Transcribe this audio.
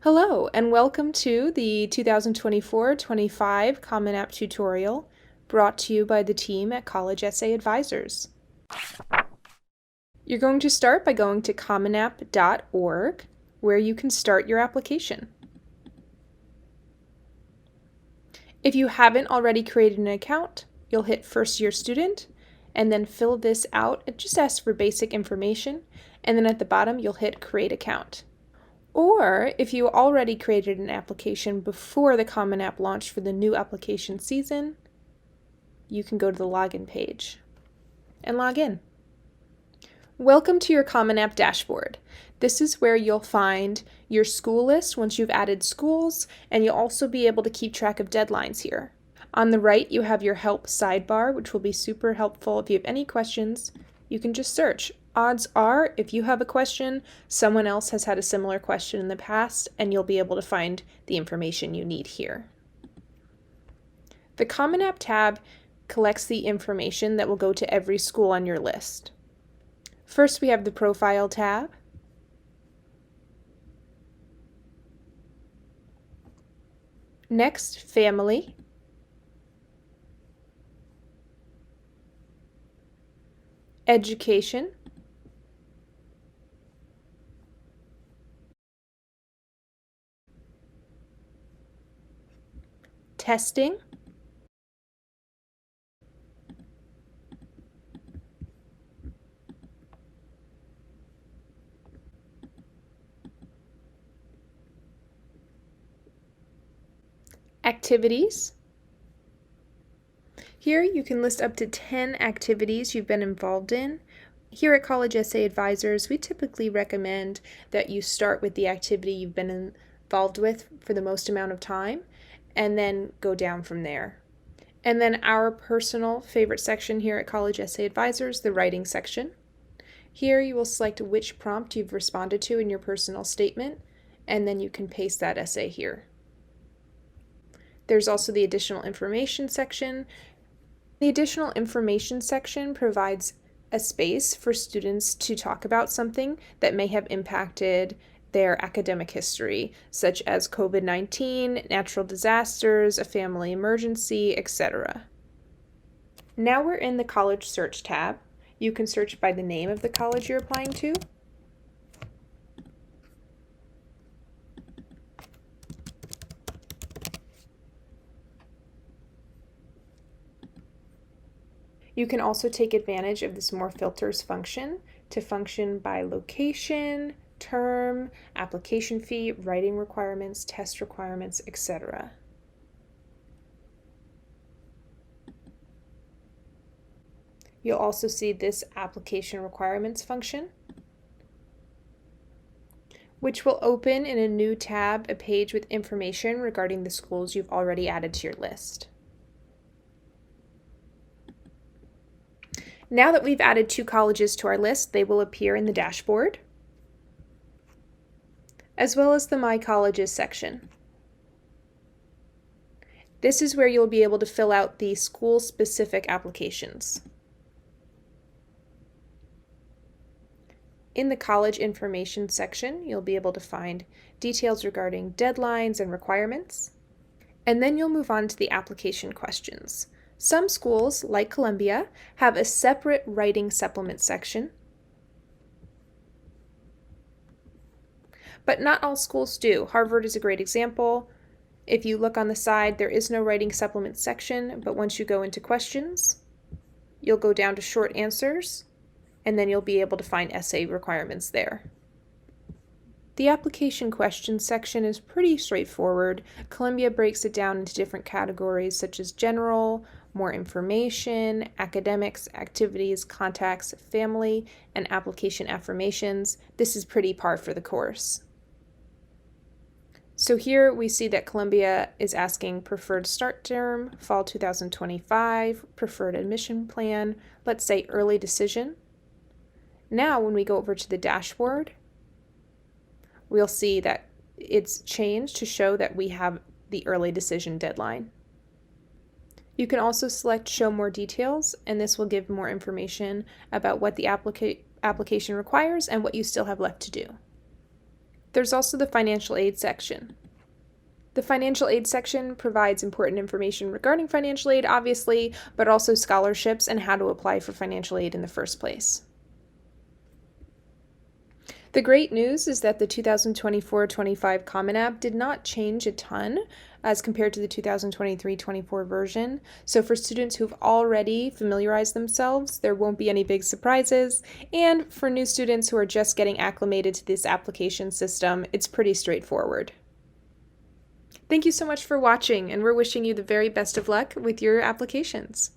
Hello, and welcome to the 2024-25 Common App tutorial brought to you by the team at College Essay Advisors. You're going to start by going to commonapp.org, where you can start your application. If you haven't already created an account, you'll hit First Year Student, and then fill this out. It just asks for basic information, and then at the bottom you'll hit Create Account. Or if you already created an application before the Common App launched for the new application season, you can go to the login page and log in. Welcome to your Common App dashboard. This is where you'll find your school list once you've added schools, and you'll also be able to keep track of deadlines here. On the right, you have your help sidebar, which will be super helpful. If you have any questions, you can just search. Odds are, if you have a question, someone else has had a similar question in the past, and you'll be able to find the information you need here. The Common App tab collects the information that will go to every school on your list. First, we have the Profile tab. Next, Family. Education. Testing. Activities. Here you can list up to 10 activities you've been involved in. Here at College Essay Advisors, we typically recommend that you start with the activity you've been involved with for the most amount of time, and then go down from there. And then our personal favorite section here at College Essay Advisors, the writing section. Here you will select which prompt you've responded to in your personal statement, and then you can paste that essay here. There's also the additional information section. The additional information section provides a space for students to talk about something that may have impacted their academic history, such as COVID-19, natural disasters, a family emergency, etc. Now we're in the College Search tab. You can search by the name of the college you're applying to. You can also take advantage of this More Filters function to function by location, term, application fee, writing requirements, test requirements, etc. You'll also see this application requirements function, which will open in a new tab a page with information regarding the schools you've already added to your list. Now that we've added 2 colleges to our list, they will appear in the dashboard, as well as the My Colleges section. This is where you'll be able to fill out the school-specific applications. In the college information section, you'll be able to find details regarding deadlines and requirements, and then you'll move on to the application questions. Some schools, like Columbia, have a separate writing supplement section, but not all schools do. Harvard is a great example. If you look on the side, there is no writing supplement section, but once you go into questions, you'll go down to short answers, and then you'll be able to find essay requirements there. The application questions section is pretty straightforward. Columbia breaks it down into different categories such as general, more information, academics, activities, contacts, family, and application affirmations. This is pretty par for the course. So here we see that Columbia is asking preferred start term, fall 2025, preferred admission plan, let's say early decision. Now when we go over to the dashboard, we'll see that it's changed to show that we have the early decision deadline. You can also select Show More Details, and this will give more information about what the application requires and what you still have left to do. There's also the financial aid section. The financial aid section provides important information regarding financial aid, obviously, but also scholarships and how to apply for financial aid in the first place. The great news is that the 2024-25 Common App did not change a ton as compared to the 2023-24 version. So for students who've already familiarized themselves, there won't be any big surprises. And for new students who are just getting acclimated to this application system, it's pretty straightforward. Thank you so much for watching, and we're wishing you the very best of luck with your applications.